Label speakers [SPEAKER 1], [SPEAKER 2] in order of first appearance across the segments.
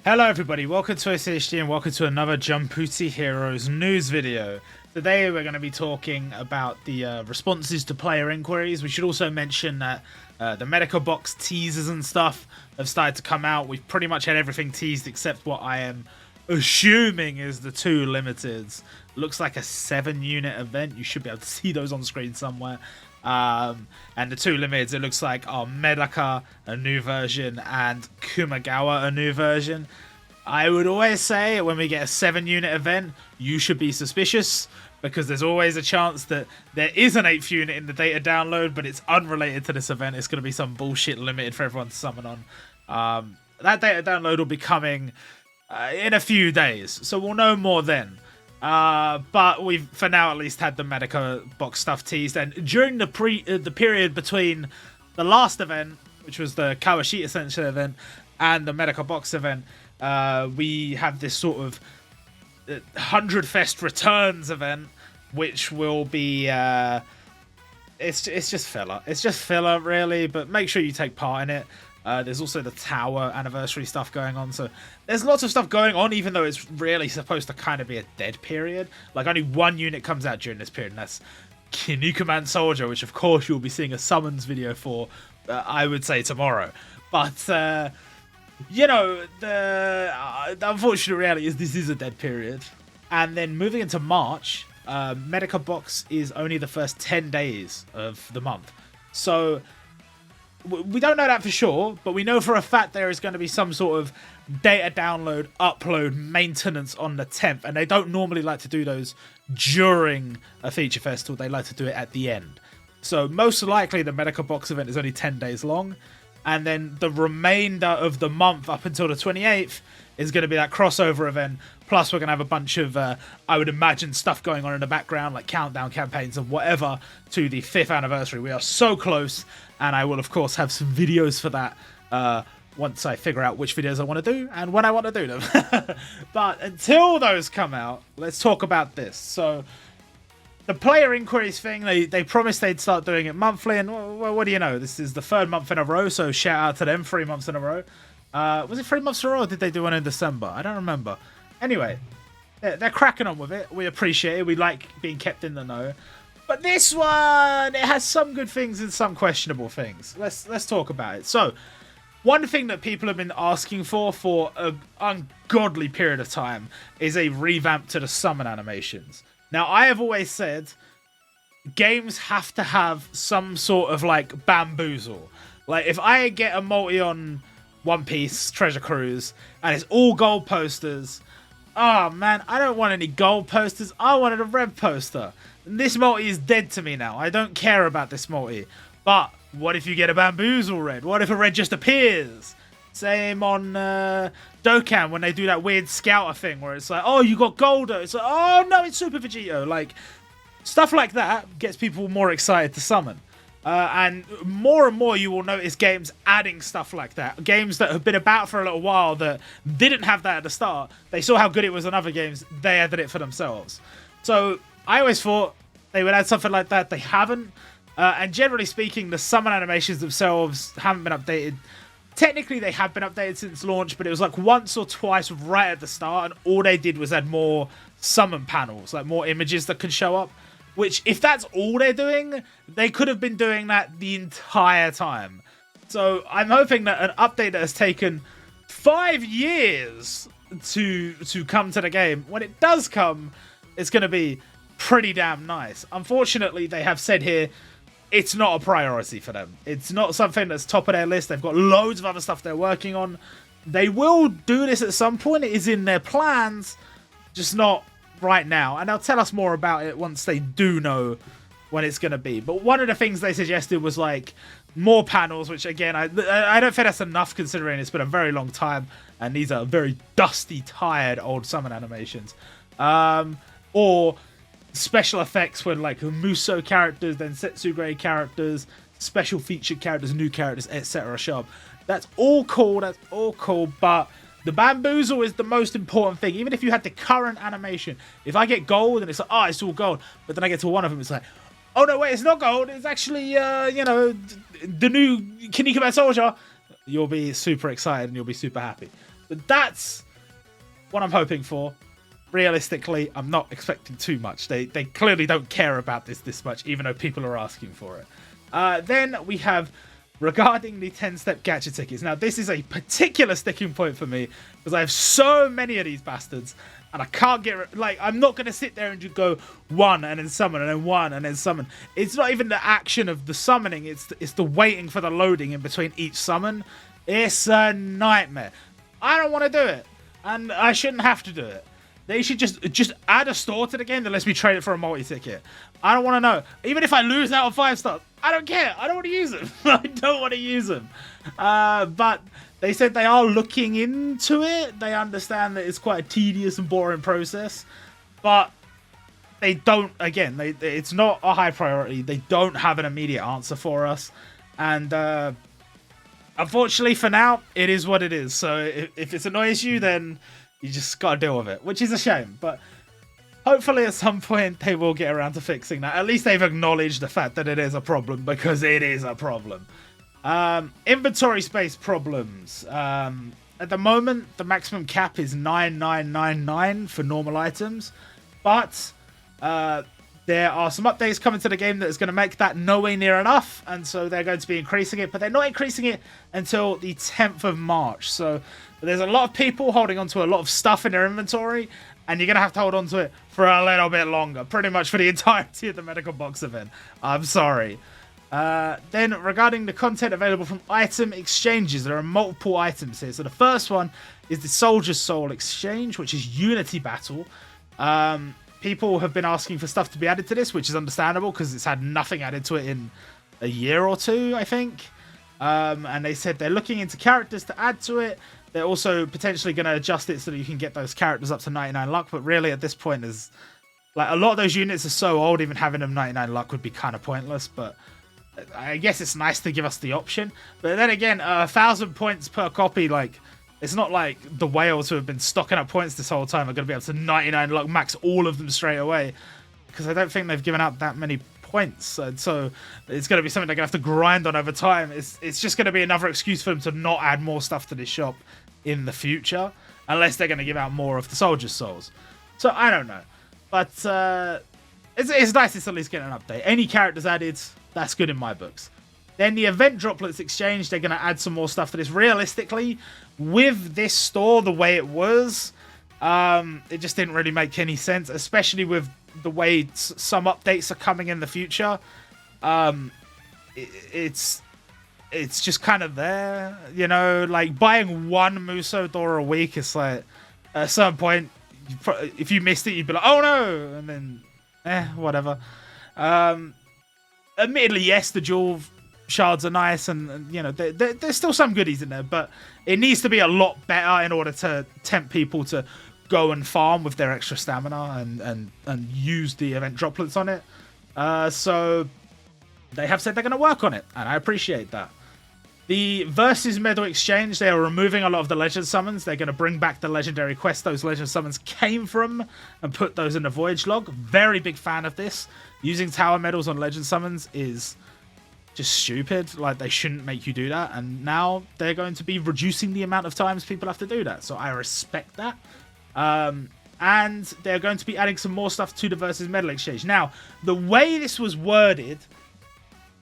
[SPEAKER 1] Hello everybody, welcome to OriginalContentHD and welcome to another Jumpooty Heroes news video. Today we're going to be talking about the responses to player inquiries. We should also mention that the medical box teasers and stuff have started to come out. We've pretty much had everything teased except what I am assuming is the 2 limiteds. Looks like a 7-unit event. You should be able to see those on screen somewhere. And the 2 limiteds, it looks like, are Medaka, a new version, and Kumagawa, a new version. I would always say when we get a 7-unit event, you should be suspicious, because there's always a chance that there is an 8th unit in the data download, but it's unrelated to this event. It's going to be some bullshit limited for everyone to summon on. That data download will be coming in a few days, so we'll know more then. But we've, for now at least, had the Medica box stuff teased, and during the period between the last event, which was the Kawashita Essential event, and the Medica box event, we have this sort of 100 Fest Returns event, which will be it's just filler. It's just filler, really, but make sure you take part in it. There's also the Tower anniversary stuff going on, so there's lots of stuff going on, even though it's really supposed to kind of be a dead period. Like, only 1 unit comes out during this period, and that's Kinnikuman Soldier, which of course you'll be seeing a summons video for, I would say, tomorrow. But, you know, the unfortunate reality is this is a dead period. And then moving into March, Medica box is only the first 10 days of the month. So we don't know that for sure, but we know for a fact there is going to be some sort of data download, upload, maintenance on the 10th. And they don't normally like to do those during a feature festival. They like to do it at the end. So most likely the Medica box event is only 10 days long. And then the remainder of the month up until the 28th is going to be that crossover event. Plus, we're going to have a bunch of, I would imagine, stuff going on in the background, like countdown campaigns and whatever, to the 5th anniversary. We are so close, and I will, of course, have some videos for that once I figure out which videos I want to do and when I want to do them. But until those come out, let's talk about this. So, the player inquiries thing, they promised they'd start doing it monthly, and well, what do you know? This is the 3rd month in a row, so shout out to them, 3 months in a row. Was it 3 months in a row, or did they do one in December? I don't remember. Anyway, they're cracking on with it. We appreciate it. We like being kept in the know. But this one, it has some good things and some questionable things. Let's talk about it. So, one thing that people have been asking for an ungodly period of time is a revamp to the summon animations. Now, I have always said games have to have some sort of, like, bamboozle. Like, if I get a multi on One Piece Treasure Cruise and it's all gold posters, oh man, I don't want any gold posters. I wanted a red poster. And this multi is dead to me now. I don't care about this multi. But what if you get a bamboozle red? What if a red just appears? Same on Dokkan when they do that weird scouter thing where it's like, oh, you got Goldo. It's like, oh no, it's Super Vegito. Like, stuff like that gets people more excited to summon. And more you will notice games adding stuff like that. Games that have been about for a little while that didn't have that at the start. They saw how good it was in other games. They added it for themselves. So I always thought they would add something like that. They haven't. And generally speaking, the summon animations themselves haven't been updated. Technically, they have been updated since launch, but it was like once or twice right at the start. And all they did was add more summon panels, like more images that could show up. Which, if that's all they're doing, they could have been doing that the entire time. So I'm hoping that an update that has taken 5 years to come to the game, when it does come, it's going to be pretty damn nice. Unfortunately, they have said here, it's not a priority for them. It's not something that's top of their list. They've got loads of other stuff they're working on. They will do this at some point. It is in their plans, just not right now, and they'll tell us more about it once they do know when it's going to be. But one of the things they suggested was like more panels, which again, I don't think that's enough considering it's been a very long time and these are very dusty, tired old summon animations. Or special effects when like Muso characters, then Setsugure characters, special featured characters, new characters, etc. show up. That's all cool, but the bamboozle is the most important thing. Even if you had the current animation, if I get gold and it's like, oh, it's all gold, but then I get to one of them, it's like, oh no, wait, it's not gold. It's actually, you know, the new Kinnikuman Soldier. You'll be super excited and you'll be super happy. But that's what I'm hoping for. Realistically, I'm not expecting too much. They clearly don't care about this much, even though people are asking for it. Then we have regarding the 10-step gacha tickets. Now, this is a particular sticking point for me because I have so many of these bastards, and I can't get like I'm not gonna sit there and just go one and then summon and then one and then summon. It's not even the action of the summoning. It's the waiting for the loading in between each summon. It's a nightmare. I don't want to do it, and I shouldn't have to do it. They should just add a store to the game that lets me trade it for a multi-ticket. I don't want to know. Even if I lose out on 5 stars, I don't care. I don't want to use them. I don't want to use them. But they said they are looking into it. They understand that it's quite a tedious and boring process. But they don't, again, it's not a high priority. They don't have an immediate answer for us. And unfortunately for now, it is what it is. So if it annoys you, then you just gotta deal with it, which is a shame. But hopefully at some point they will get around to fixing that. At least they've acknowledged the fact that it is a problem, because it is a problem. Inventory space problems. At the moment, the maximum cap is 9999 for normal items. But there are some updates coming to the game that is going to make that nowhere near enough. And so they're going to be increasing it. But they're not increasing it until the 10th of March. So there's a lot of people holding on to a lot of stuff in their inventory, and you're going to have to hold on to it for a little bit longer, pretty much for the entirety of the medical box event. I'm sorry. Then regarding the content available from item exchanges, there are multiple items here. So the first one is the Soldier's Soul exchange, which is Unity Battle. People have been asking for stuff to be added to this, which is understandable because it's had nothing added to it in a year or two, I think. And they said they're looking into characters to add to it. They're also potentially going to adjust it so that you can get those characters up to 99 luck. But really, at this point, there's like a lot of those units are so old, even having them 99 luck would be kind of pointless. But I guess it's nice to give us the option. But then again, 1,000 points per copy, like, it's not like the whales who have been stocking up points this whole time are going to be able to 99 luck max all of them straight away. Because I don't think they've given out that many points, and so it's going to be something they're going to have to grind on over time. It's just going to be another excuse for them to not add more stuff to this shop in the future, unless they're going to give out more of the Soldier's Souls. So I don't know, but it's nice it's at least getting an update. Any characters added, that's good in my books. Then the event droplets exchange, they're going to add some more stuff to this. Realistically, with this store the way it was, it just didn't really make any sense, especially with the way some updates are coming in the future. It's just kind of there, you know, like buying one Muso door a week. It's like at a certain point, if you missed it, you'd be like, oh no, and then whatever. Admittedly, yes, the jewel shards are nice, and you know there's still some goodies in there, but it needs to be a lot better in order to tempt people to go and farm with their extra stamina and use the event droplets on it. So they have said they're going to work on it, and I appreciate that. The Versus Medal Exchange, they are removing a lot of the Legend Summons. They're going to bring back the Legendary Quest those Legend Summons came from and put those in the Voyage Log. Very big fan of this. Using Tower Medals on Legend Summons is just stupid. Like, they shouldn't make you do that. And now they're going to be reducing the amount of times people have to do that. So I respect that. And they're going to be adding some more stuff to the Versus Medal Exchange. Now, the way this was worded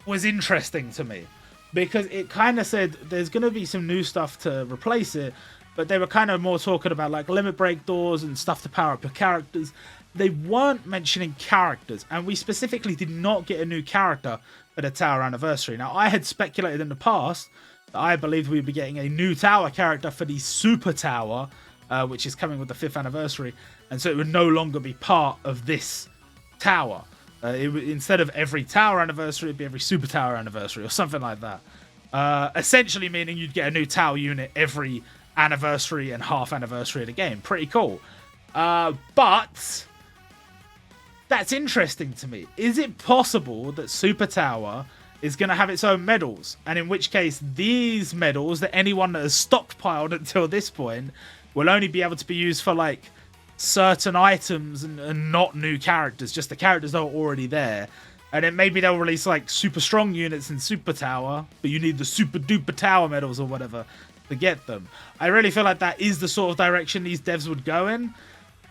[SPEAKER 1] was interesting to me, because it kind of said there's going to be some new stuff to replace it, but they were kind of more talking about like limit break doors and stuff to power up your characters. They weren't mentioning characters, and we specifically did not get a new character for the Tower Anniversary. Now, I had speculated in the past that I believed we'd be getting a new Tower character for the Super Tower, which is coming with the 5th anniversary, and so it would no longer be part of this tower. Instead of every Tower anniversary, it'd be every Super Tower anniversary or something like that. Essentially meaning you'd get a new Tower unit every anniversary and half anniversary of the game. Pretty cool. But that's interesting to me. Is it possible that Super Tower is going to have its own medals? And in which case, these medals, that anyone that has stockpiled until this point, will only be able to be used for like certain items and not new characters, just the characters that are already there. And then maybe they'll release like super strong units in Super Tower, but you need the Super Duper Tower medals or whatever to get them. I really feel like that is the sort of direction these devs would go in.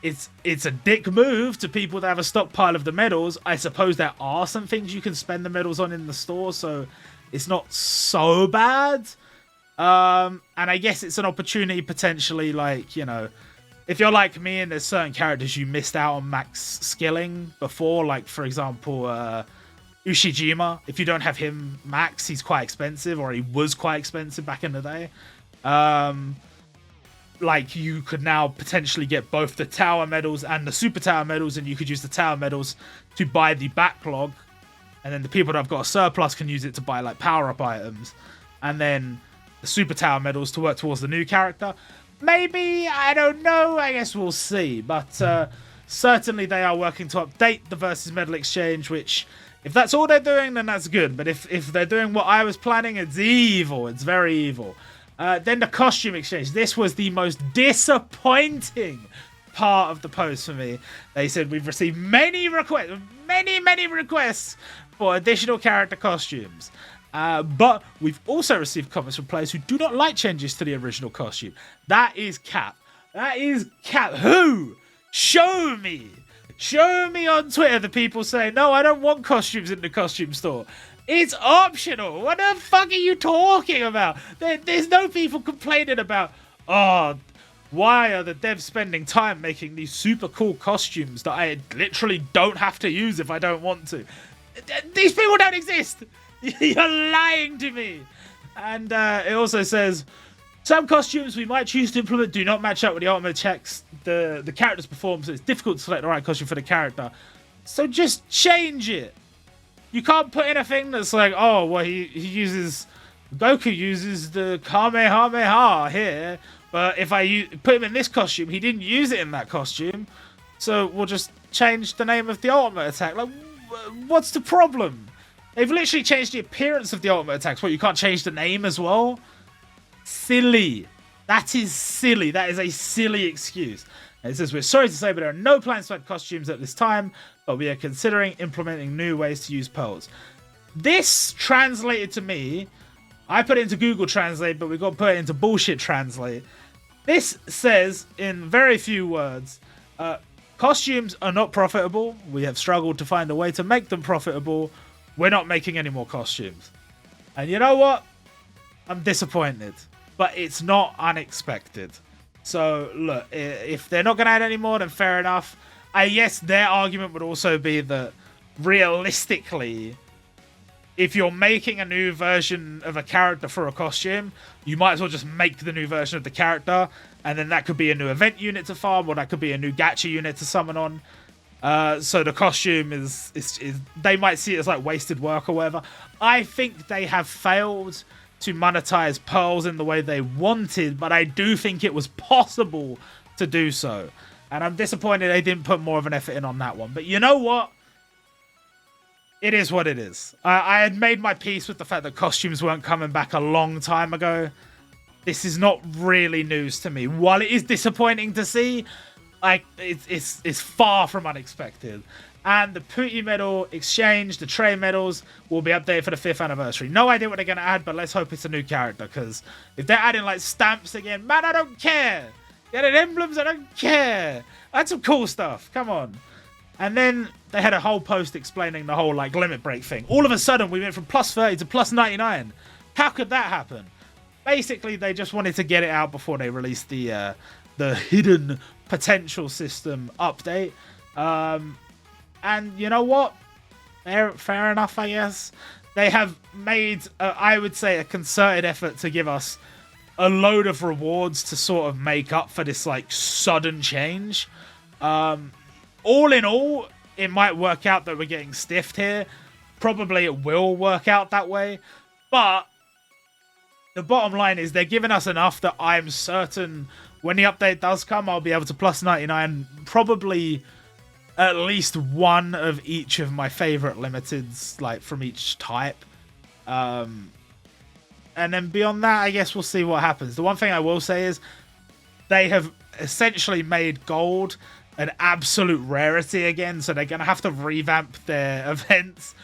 [SPEAKER 1] It's a dick move to people that have a stockpile of the medals. I suppose there are some things you can spend the medals on in the store, so it's not so bad. And I guess it's an opportunity potentially, like, you know, if you're like me and there's certain characters you missed out on max skilling before, like, for example, Ushijima. If you don't have him max, he's quite expensive, or he was quite expensive back in the day. Like, you could now potentially get both the tower medals and the super tower medals, and you could use the tower medals to buy the backlog, and then the people that have got a surplus can use it to buy, like, power-up items, and then the super tower medals to work towards the new character. Maybe, I don't know, I guess we'll see, but certainly they are working to update the versus medal exchange, which, if that's all they're doing, then that's good, but if they're doing what I was planning, it's evil, it's very evil. Then the costume exchange. This was the most disappointing part of the post for me. They said, we've received many requests for additional character costumes. But we've also received comments from players who do not like changes to the original costume. That is cap. That is cap. Who? Show me. Show me on Twitter the people saying, no, I don't want costumes in the costume store. It's optional. What the fuck are you talking about? There's no people complaining about, oh, why are the devs spending time making these super cool costumes that I literally don't have to use if I don't want to? These people don't exist. You're lying to me. And it also says, some costumes we might choose to implement do not match up with the ultimate checks the character's performance. It's difficult to select the right costume for the character. So just change it. You can't put in a thing that's like, oh, well, Goku uses the Kamehameha here, but if I put him in this costume, he didn't use it in that costume, so we'll just change the name of the ultimate attack. Like, what's the problem? They've literally changed the appearance of the ultimate attacks. What, you can't change the name as well? Silly. That is silly. That is a silly excuse. And it says, we're sorry to say, but there are no plans to add costumes at this time, but we are considering implementing new ways to use pearls. This translated to me, I put it into Google Translate, but we got to put it into bullshit translate. This says, in very few words, costumes are not profitable. We have struggled to find a way to make them profitable. We're not making any more costumes. And you know what? I'm disappointed, but it's not unexpected. So, look, if they're not going to add any more, then fair enough. I guess their argument would also be that, realistically, if you're making a new version of a character for a costume, you might as well just make the new version of the character, and then that could be a new event unit to farm, or that could be a new gacha unit to summon on. So the costume is they might see it as like wasted work or whatever. I think they have failed to monetize pearls in the way they wanted, but I do think it was possible to do so. And I'm disappointed they didn't put more of an effort in on that one. But you know what? It is what it is. I had made my peace with the fact that costumes weren't coming back a long time ago. This is not really news to me. While it is disappointing to see, it's far from unexpected. And the Pooty medal exchange, the Trey medals, will be updated for the 5th anniversary. No idea what they're going to add, but let's hope it's a new character. Because if they're adding like stamps again, man, I don't care. Getting emblems, I don't care. That's some cool stuff. Come on. And then they had a whole post explaining the whole like limit break thing. All of a sudden, we went from plus 30 to plus 99. How could that happen? Basically, they just wanted to get it out before they released the hidden potential system update. And you know what? Fair enough, I guess. They have made, I would say, a concerted effort to give us a load of rewards to sort of make up for this like sudden change. All in all, it might work out that we're getting stiffed here. Probably it will work out that way. But the bottom line is they're giving us enough that I'm certain when the update does come, I'll be able to plus 99 probably at least one of each of my favorite limiteds, like from each type. And then beyond that, I guess we'll see what happens. The one thing I will say is they have essentially made gold an absolute rarity again, so they're gonna have to revamp their events.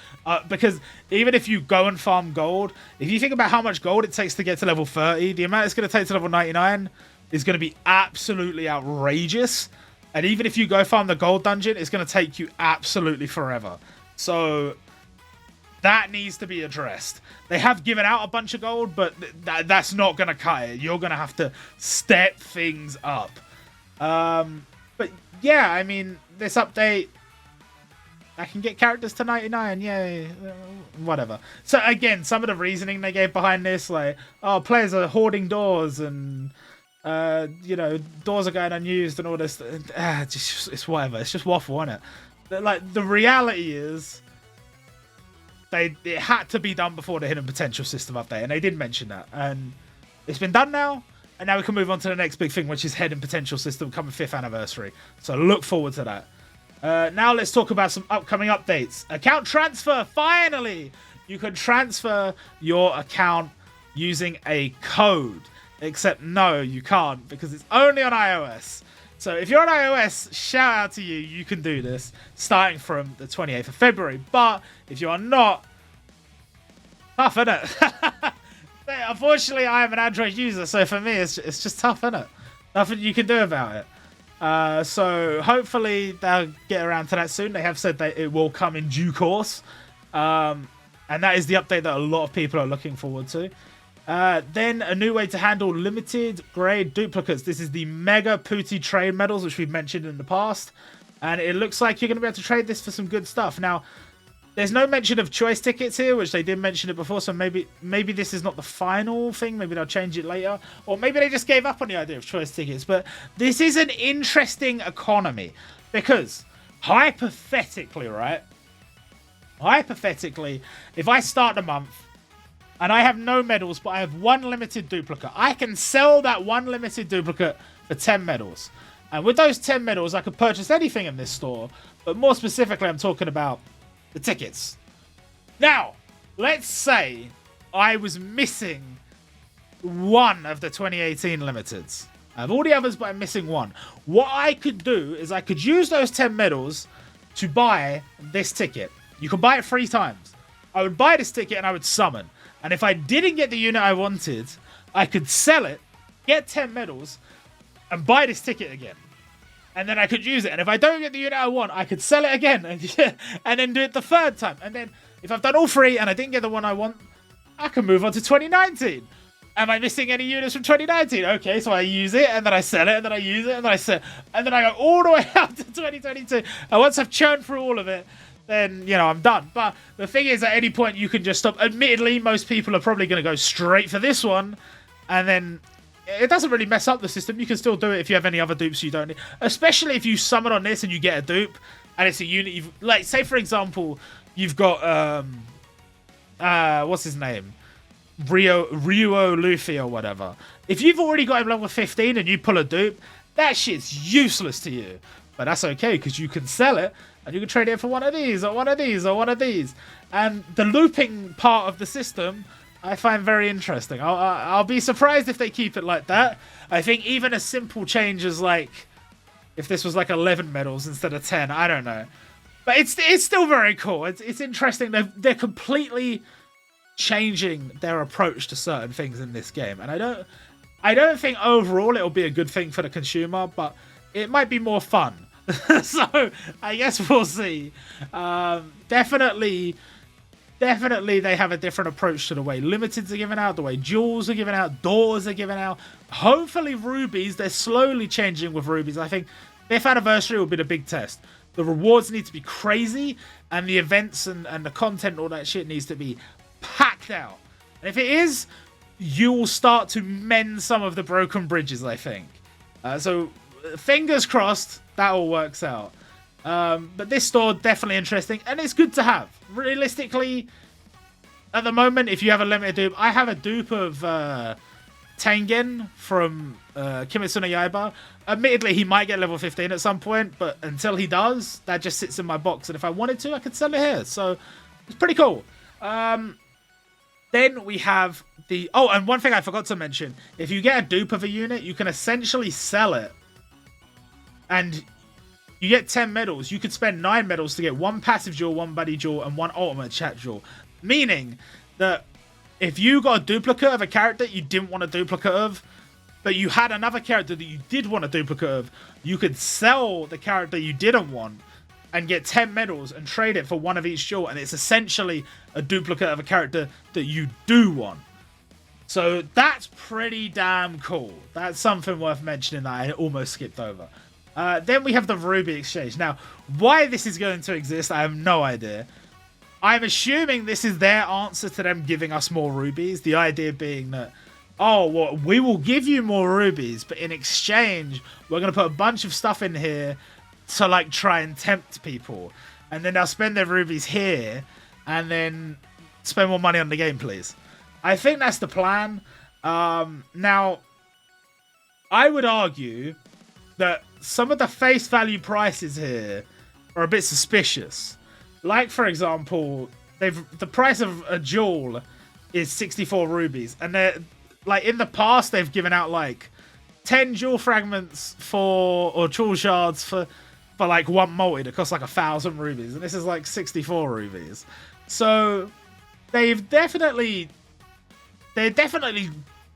[SPEAKER 1] Because even if you go and farm gold, if you think about how much gold it takes to get to level 30, the amount it's going to take to level 99 is going to be absolutely outrageous. And even if you go farm the gold dungeon, it's going to take you absolutely forever. So that needs to be addressed. They have given out a bunch of gold, but that's not going to cut it. You're going to have to step things up. But yeah, I mean, this update, I can get characters to 99, yay, whatever. So again, some of the reasoning they gave behind this, like, oh, players are hoarding doors and, you know, doors are going unused and all this. It's whatever. It's just waffle, isn't it? Like, the reality is, it had to be done before the hidden potential system update, and they did mention that. And it's been done now, and now we can move on to the next big thing, which is hidden potential system coming 5th anniversary. So look forward to that. Now let's talk about some upcoming updates. Account transfer, finally! You can transfer your account using a code. Except no, you can't, because it's only on iOS. So if you're on iOS, shout out to you, you can do this, starting from the 28th of February. But if you are not, tough, isn't it? Unfortunately, I am an Android user, so for me, it's just tough, isn't it? Nothing you can do about it. So hopefully they'll get around to that soon. They have said that it will come in due course. And that is the update that a lot of people are looking forward to. Then a new way to handle limited grade duplicates. This is the Mega Pooty trade medals, which we've mentioned in the past. And it looks like you're going to be able to trade this for some good stuff. Now, there's no mention of choice tickets here, which they did mention it before, so maybe this is not the final thing. Maybe they'll change it later. Or maybe they just gave up on the idea of choice tickets. But this is an interesting economy. Because, hypothetically, right? Hypothetically, if I start the month, and I have no medals, but I have one limited duplicate, I can sell that one limited duplicate for 10 medals. And with those 10 medals, I could purchase anything in this store. But more specifically, I'm talking about the tickets. Now, let's say I was missing one of the 2018 limiteds. I have all the others, but I'm missing one. What I could do is I could use those 10 medals to buy this ticket. You can buy it 3 times. I would buy this ticket and I would summon. And if I didn't get the unit I wanted, I could sell it, get 10 medals, and buy this ticket again. And then I could use it. And if I don't get the unit I want, I could sell it again. And then do it the 3rd time. And then if I've done all 3 and I didn't get the one I want, I can move on to 2019. Am I missing any units from 2019? Okay, so I use it, and then I sell it, and then I use it, and then I sell it. And then I go all the way up to 2022. And once I've churned through all of it, then, you know, I'm done. But the thing is, at any point, you can just stop. Admittedly, most people are probably going to go straight for this one. And then it doesn't really mess up the system. You can still do it if you have any other dupes you don't need. Especially if you summon on this and you get a dupe, and it's a unit you've... Like, say, for example, you've got... what's his name? Ryuo Luffy or whatever. If you've already got him level 15 and you pull a dupe, that shit's useless to you. But that's okay, because you can sell it, and you can trade it for one of these, or one of these, or one of these. And the looping part of the system, I find very interesting. I'll be surprised if they keep it like that. I think even a simple change is like, if this was like 11 medals instead of 10, I don't know. But it's still very cool. It's interesting. They're completely changing their approach to certain things in this game. And I don't think overall it'll be a good thing for the consumer, but it might be more fun. So I guess we'll see. Definitely they have a different approach to the way limiteds are given out, the way jewels are given out, doors are given out. Hopefully rubies, they're slowly changing with rubies. I think 5th anniversary will be the big test. The rewards need to be crazy, and the events and the content, all that shit needs to be packed out. And if it is, you will start to mend some of the broken bridges, I think. So fingers crossed that all works out. But this store, definitely interesting, and it's good to have. Realistically, at the moment, if you have a limited dupe, I have a dupe of Tengen from Kimetsu no Yaiba. Admittedly, he might get level 15 at some point, but until he does, that just sits in my box, and if I wanted to, I could sell it here. So it's pretty cool. Then we have the... Oh, and one thing I forgot to mention. If you get a dupe of a unit, you can essentially sell it. And you get 10 medals. You could spend 9 medals to get 1 passive jewel, 1 buddy jewel, and 1 ultimate chat jewel. Meaning that if you got a duplicate of a character you didn't want a duplicate of, but you had another character that you did want a duplicate of, you could sell the character you didn't want and get 10 medals and trade it for 1 of each jewel, and it's essentially a duplicate of a character that you do want. So that's pretty damn cool. That's something worth mentioning that I almost skipped over. Then we have the Ruby Exchange. Now, why this is going to exist, I have no idea. I'm assuming this is their answer to them giving us more rubies. The idea being that, oh, well, we will give you more rubies, but in exchange, we're going to put a bunch of stuff in here to, like, try and tempt people. And then they'll spend their rubies here and then spend more money on the game, please. I think that's the plan. Now, I would argue that some of the face value prices here are a bit suspicious. Like, for example, the price of a jewel is 64 rubies. And they're, like, in the past, they've given out, like, 10 jewel fragments or jewel shards for like 1 multi that costs like 1,000 rubies. And this is like 64 rubies. So they're definitely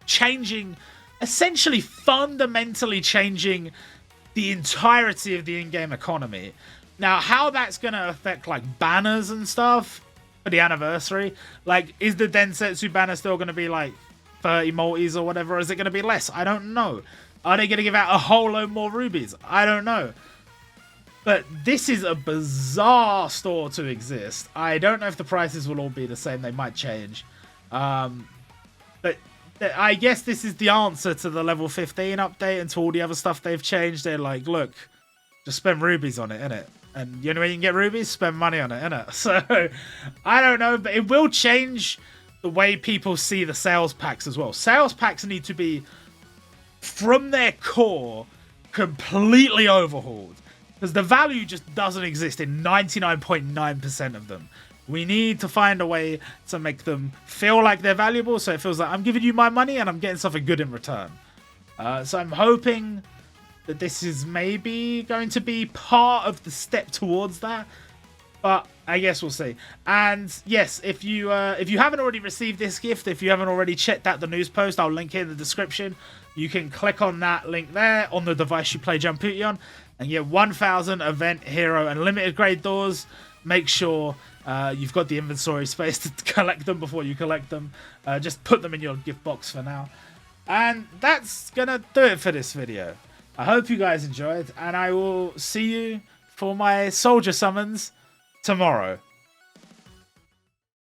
[SPEAKER 1] changing, essentially fundamentally changing the entirety of the in-game economy. Now, how that's going to affect, like, banners and stuff for the anniversary, like, is the Densetsu banner still going to be, like, 30 multis or whatever, or is it going to be less? I don't know. Are they going to give out a whole load more rubies? I don't know. But this is a bizarre store to exist. I don't know if the prices will all be the same. They might change. But I guess this is the answer to the level 15 update and to all the other stuff they've changed. They're like, look, just spend rubies on it, innit? And the only way you can get rubies, spend money on it, innit? So, I don't know, but it will change the way people see the sales packs as well. Sales packs need to be, from their core, completely overhauled. Because the value just doesn't exist in 99.9% of them. We need to find a way to make them feel like they're valuable, so it feels like I'm giving you my money and I'm getting something good in return. So I'm hoping that this is maybe going to be part of the step towards that, but I guess we'll see. And yes, if you haven't already received this gift, if you haven't already checked out the news post, I'll link it in the description. You can click on that link there on the device you play Jumputi on and get 1,000 event, hero, and limited grade doors. Make sure you've got the inventory space to collect them before you collect them. Just put them in your gift box for now. And that's gonna do it for this video. I hope you guys enjoyed, and I will see you for my soldier summons tomorrow.